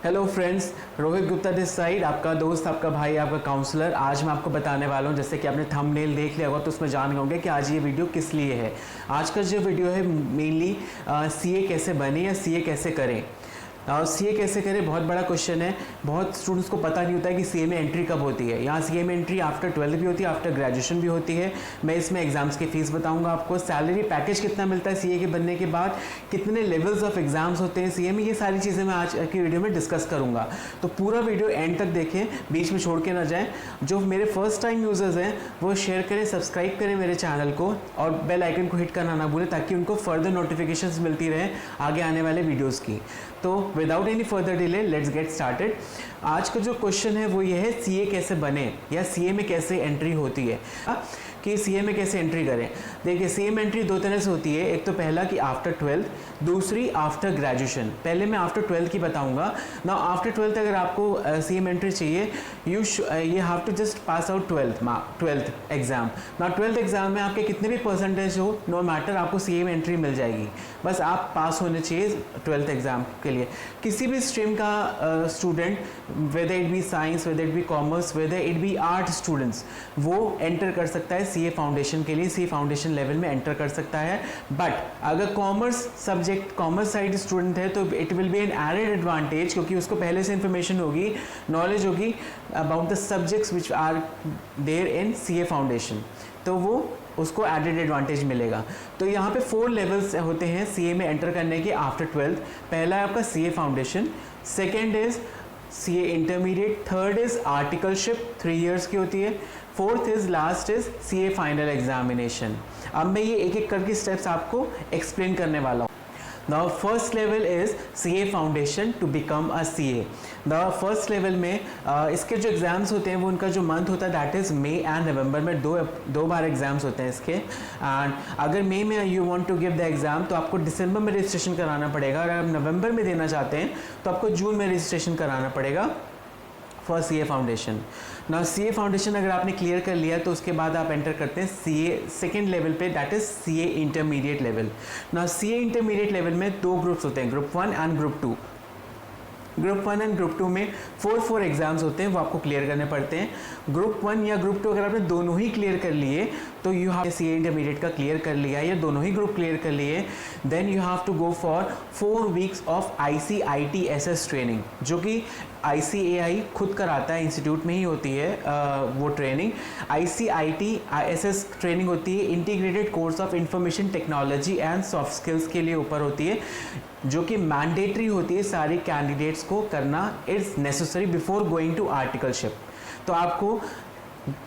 Hello friends, Rohit Gupta this side, आपका दोस्त, आपका भाई, आपका काउंसलर। आज मैं आपको बताने वाला हूं, जैसे कि आपने थंबनेल देख लिया होगा तो उसमें जान होंगे कि आज ये वीडियो किस लिए है। आज का जो वीडियो है मेनली सीए कैसे बने या सीए कैसे करें। सीए कैसे करें बहुत बड़ा क्वेश्चन है। बहुत स्टूडेंट्स को पता नहीं होता है कि सीए में एंट्री कब होती है। यहाँ सीए में एंट्री आफ्टर 12th भी होती है, आफ्टर ग्रेजुएशन भी होती है। मैं इसमें एग्जाम्स की फीस बताऊंगा आपको, सैलरी पैकेज कितना मिलता है सीए के बनने के बाद, कितने लेवल्स ऑफ एग्जाम्स होते हैं सीए में, ये सारी चीज़ें मैं आज की वीडियो में डिस्कस करूंगा। तो पूरा वीडियो एंड तक देखें, बीच में छोड़ के ना जाएं। जो मेरे फर्स्ट टाइम यूजर्स हैं वो शेयर करें, सब्सक्राइब करें मेरे चैनल को और बेल आइकन को हिट करना ना भूलें, ताकि उनको फर्दर नोटिफिकेशंस मिलती रहे आगे आने वाले वीडियोज़ की। तो without any further delay let's get started. आज का जो क्वेश्चन है वो ये है, सीए कैसे बने या सीए में कैसे एंट्री होती है, कि सीए में कैसे एंट्री करें। देखिए, सीए में एंट्री दो तरह से होती है। एक तो पहला कि आफ्टर 12th, दूसरी आफ्टर ग्रेजुएशन। पहले मैं आफ्टर 12th की बताऊंगा ना। आफ्टर 12th अगर आपको सीए में एंट्री चाहिए, you have to just pass out 12th exam ना। 12th एग्जाम में आपके कितने भी परसेंटेज हो, नो मैटर, आपको सीए में एंट्री मिल जाएगी। बस आप पास होने चाहिए 12th एग्जाम के लिए। किसी भी स्ट्रीम का student, whether it be science, whether it be commerce, whether it be art students, वो एंटर कर सकता है सीए फाउंडेशन के लिए, सीए फाउंडेशन लेवल में एंटर कर सकता है। बट अगर कॉमर्स साइड स्टूडेंट है तो it will be an added advantage, क्योंकि उसको पहले से इंफॉर्मेशन होगी, नॉलेज होगी about the subjects which are there in CA foundation, तो वो उसको एडेड एडवांटेज मिलेगा। तो यहाँ पे 4 लेवल्स होते हैं सीए में एंटर करने के आफ्टर 12th। पहला है आपका CA foundation, second is CA intermediate, third is articleship 3 years की होती है, fourth is last is CA final examination. अब मैं ये एक एक करके स्टेप्स आपको एक्सप्लेन करने वाला हूँ। The first level is CA Foundation to become a CA. The first level में इसके जो एग्ज़ाम्स होते हैं वो उनका जो मंथ होता है that is May and November में दो बार एग्ज़ाम्स होते हैं इसके। एंड अगर मई में you want to give the exam तो आपको दिसंबर में रजिस्ट्रेशन कराना पड़ेगा। अगर आप नवंबर में देना चाहते हैं तो आपको जून में रजिस्ट्रेशन कराना पड़ेगा फॉर सीए फाउंडेशन ना। सीए फाउंडेशन अगर आपने क्लियर कर लिया तो उसके बाद आप एंटर करते हैं सीए सेकेंड लेवल पे, that is CA intermediate level ना। सीए इंटरमीडिएट लेवल में 2 ग्रुप्स होते हैं, group 1 and group 2। Group 1 and group 2 में 4 एग्जाम्स होते हैं, वो आपको क्लियर करने पड़ते हैं। ग्रुप 1 या ग्रुप 2 अगर आपने दोनों ही क्लियर कर लिए तो यू हैव सीए इंटरमीडिएट का क्लियर कर लिया या दोनों ही ग्रुप क्लियर कर लिए, then you have to go for 4 weeks of ICITSS training, जो कि ICAI खुद कराता है, इंस्टीट्यूट में ही होती है वो ट्रेनिंग। ICITSS ट्रेनिंग होती है integrated course of information technology and soft skills के लिए ऊपर होती है, जो कि मैंडेटरी होती है सारे कैंडिडेट्स को करना। It's necessary before going to articleship. तो आपको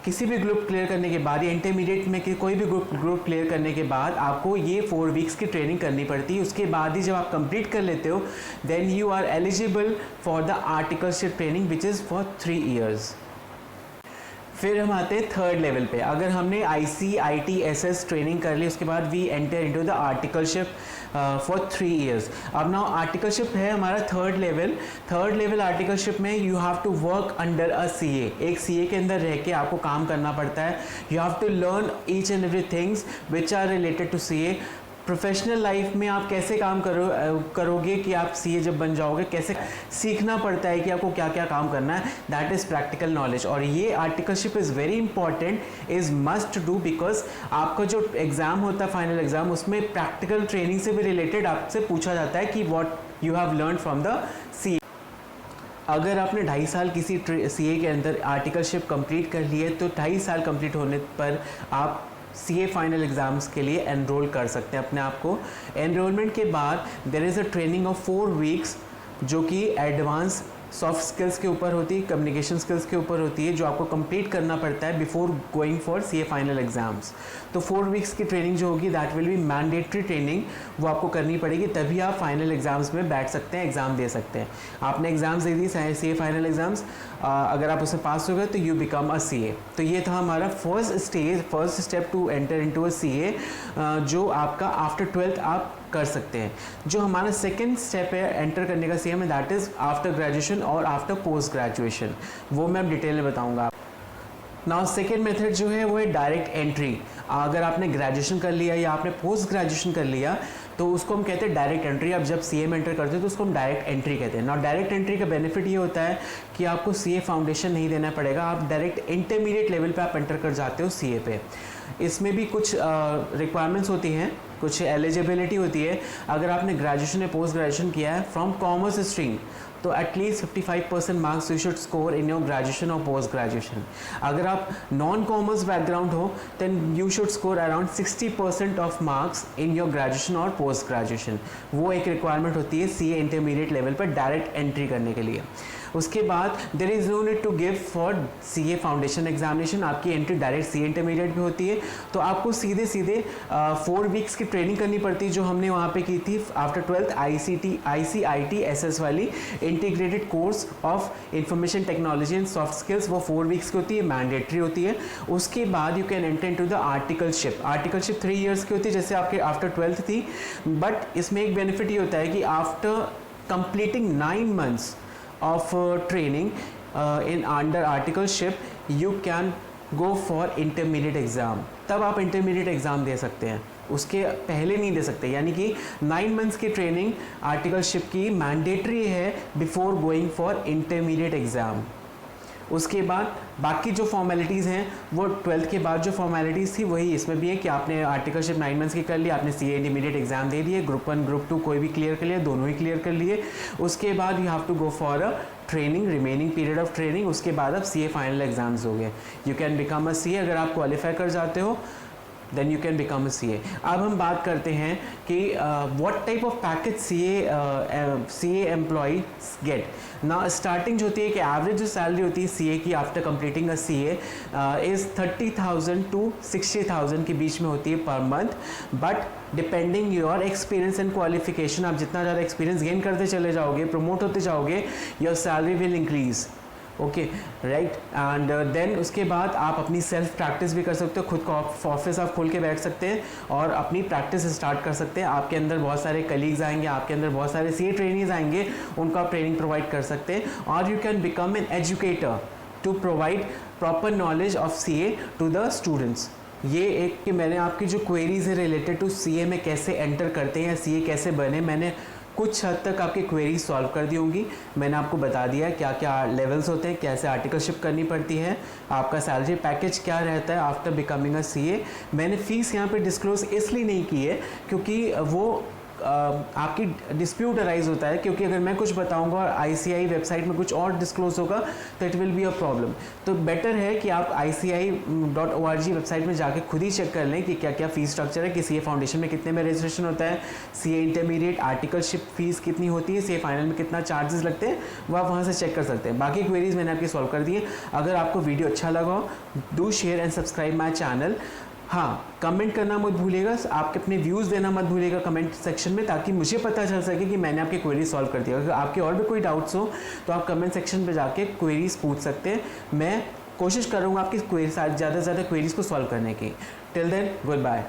किसी भी ग्रुप क्लियर करने के बाद या इंटरमीडिएट में कोई भी ग्रुप क्लियर करने के बाद आपको ये 4 वीक्स की ट्रेनिंग करनी पड़ती है। उसके बाद ही जब आप कंप्लीट कर लेते हो then you are eligible for the articleship training which is for 3 years. फिर हम आते हैं थर्ड लेवल पे। अगर हमने ICITSS ट्रेनिंग कर ली उसके बाद we enter into the articleship for 3 years. अब नाउ आर्टिकलशिप है हमारा थर्ड लेवल आर्टिकलशिप में you have to work under a CA. एक सीए के अंदर रह के आपको काम करना पड़ता है। You have to learn each and every things which are related to CA. Professional life में आप कैसे काम करोगे कि आप सीए जब बन जाओगे, कैसे सीखना पड़ता है कि आपको क्या क्या काम करना है, दैट इज़ प्रैक्टिकल नॉलेज। और ये articleship is very important, is must do, because आपका जो एग्ज़ाम होता है फाइनल एग्ज़ाम, उसमें प्रैक्टिकल ट्रेनिंग से भी रिलेटेड आपसे पूछा जाता है कि what you have learn from the C. अगर आपने 2.5 साल किसी सीए के अंदर आर्टिकलशिप कंप्लीट कर ली है तो 2.5 साल कंप्लीट होने पर आप सीए फाइनल एग्ज़ाम्स के लिए एनरोल कर सकते हैं अपने आप को। एनरोलमेंट के बाद there is a training of 4 weeks जो कि एडवांस सॉफ्ट स्किल्स के ऊपर होती है, कम्युनिकेशन स्किल्स के ऊपर होती है, जो आपको कंप्लीट करना पड़ता है before going for CA final exams. तो 4 वीक्स की ट्रेनिंग जो होगी that will be mandatory training, वो आपको करनी पड़ेगी, तभी आप फाइनल एग्जाम्स में बैठ सकते हैं, एग्ज़ाम दे सकते हैं। आपने एग्ज़ाम्स दे दी सीए फाइनल एग्जाम्स, अगर आप उसमें पास हो गए तो यू बिकम अ सीए। तो ये था हमारा first step to enter into a CA, जो आपका आफ्टर 12th आप कर सकते हैं। जो हमारा सेकेंड स्टेप है एंटर करने का सीए में, दैट इज़ आफ्टर ग्रेजुएशन और आफ्टर पोस्ट ग्रेजुएशन, वो मैं डिटेल में बताऊंगा। नाउ सेकेंड मेथड जो है वो है डायरेक्ट एंट्री। अगर आपने ग्रेजुएशन कर लिया या आपने पोस्ट ग्रेजुएशन कर लिया तो उसको हम कहते हैं डायरेक्ट एंट्री। आप जब CA में एंटर करते हैं तो उसको हम डायरेक्ट एंट्री कहते हैं। ना डायरेक्ट एंट्री का बेनिफिट ये होता है कि आपको CA फाउंडेशन नहीं देना पड़ेगा, आप डायरेक्ट इंटरमीडिएट लेवल पे आप एंटर कर जाते हो CA पे। इसमें भी कुछ रिक्वायरमेंट्स होती हैं, कुछ एलिजिबिलिटी होती है। अगर आपने ग्रेजुएशन या पोस्ट ग्रेजुएशन किया है फ्रॉम कॉमर्स स्ट्रीम तो at least 55% marks you should score in your graduation और पोस्ट ग्रेजुएशन। अगर आप नॉन कॉमर्स बैकग्राउंड हो then you should score around 60% of marks in your graduation और पोस्ट ग्रेजुएशन। वो एक रिक्वायरमेंट होती है CA इंटरमीडिएट लेवल पर डायरेक्ट एंट्री करने के लिए। उसके बाद there is no need to give for CA foundation examination. आपकी एंट्री डायरेक्ट CA इंटरमीडिएट भी होती है, तो आपको सीधे 4 वीक्स की ट्रेनिंग करनी पड़ती है जो हमने वहाँ पे की थी आफ्टर 12th ICIT SS वाली integrated course of information technology and soft skills. वो 4 वीक्स की होती है, मैंडेटरी होती है। उसके बाद you can enter into the articleship. Articleship 3 years की होती है जैसे आपके आफ्टर 12th थी, बट इसमें एक बेनिफिट ये होता है कि after completing 9 months of training in under articleship you can go for intermediate exam। तब आप इंटरमीडिएट एग्ज़ाम दे सकते हैं, उसके पहले नहीं दे सकते। यानी कि 9 months की ट्रेनिंग आर्टिकलशिप की मैंडेटरी है before going for intermediate exam. उसके बाद बाकी जो फॉर्मेलिटीज़ हैं वो 12th के बाद जो फॉर्मेलिटीज़ थी वही इसमें भी है कि आपने आर्टिकलशिप 9 months की कर ली, आपने CA इंटरमीडिएट एग्जाम दे दिए, ग्रुप 1 ग्रुप 2 कोई भी क्लियर कर लिया, दोनों ही क्लियर कर लिए। उसके बाद you have to go for a training, remaining period of training. उसके बाद आप CA फाइनल एग्जाम्स हो गए, you can become a CA। अगर आप क्वालिफाई कर जाते हो then you can become a CA। अब हम बात करते हैं कि what type of package CA employ get ना। स्टार्टिंग जो होती है कि एवरेज जो सैलरी होती है CA की after completing a CA is 30,000 to 60,000 के बीच में होती है per month. But depending your experience and qualification, आप जितना ज़्यादा एक्सपीरियंस गेन करते चले जाओगे, प्रमोट होते जाओगे, your salary will increase. Okay right. And then उसके बाद आप अपनी सेल्फ प्रैक्टिस भी कर सकते हो, खुद का ऑफिस आप खोल के बैठ सकते हैं और अपनी प्रैक्टिस स्टार्ट कर सकते हैं। आपके अंदर बहुत सारे कलीग्स आएंगे, आपके अंदर बहुत सारे CA ट्रेनीज आएंगे, उनको आप ट्रेनिंग प्रोवाइड कर सकते हैं। और you can become an educator to provide proper knowledge of CA to the students. ये एक कि मैंने आपकी जो क्वेरीज है रिलेटेड टू CA में कैसे एंटर करते हैं या CA कैसे बने, मैंने कुछ हद तक आपकी क्वेरी सॉल्व कर दी होंगी। मैंने आपको बता दिया क्या क्या लेवल्स होते हैं, कैसे आर्टिकलशिप करनी पड़ती है, आपका सैलरी पैकेज क्या रहता है आफ्टर बिकमिंग अ CA। मैंने फ़ीस यहाँ पे डिस्क्लोज इसलिए नहीं की है क्योंकि वो आपकी डिस्प्यूट अराइज होता है, क्योंकि अगर मैं कुछ बताऊंगा और ICI वेबसाइट में कुछ और डिस्क्लोज होगा तो it will be a problem. तो बेटर है कि आप ICI.org वेबसाइट में जाके खुद ही चेक कर लें कि क्या क्या फ़ीस स्ट्रक्चर है, कि CA फाउंडेशन में कितने में रजिस्ट्रेशन होता है, CA इंटरमीडिएट आर्टिकलशिप फ़ीस कितनी होती है, CA फाइनल में कितना चार्जेस लगते हैं, वो आप वहाँ से चेक कर सकते हैं। बाकी क्वेरीज मैंने आपकी सॉल्व कर दी है। अगर आपको वीडियो अच्छा लगा हो do share and subscribe my channel. हाँ, कमेंट करना मत भूलिएगा, आपके अपने व्यूज़ देना मत भूलिएगा कमेंट सेक्शन में, ताकि मुझे पता चल सके कि मैंने आपकी क्वेरी सॉल्व कर दिया। अगर आपके और भी कोई डाउट्स हो तो आप कमेंट सेक्शन पे जाके क्वेरीज पूछ सकते हैं। मैं कोशिश करूँगा आपकी ज़्यादा से ज़्यादा क्वेरीज को सॉल्व करने की। Till then good bye.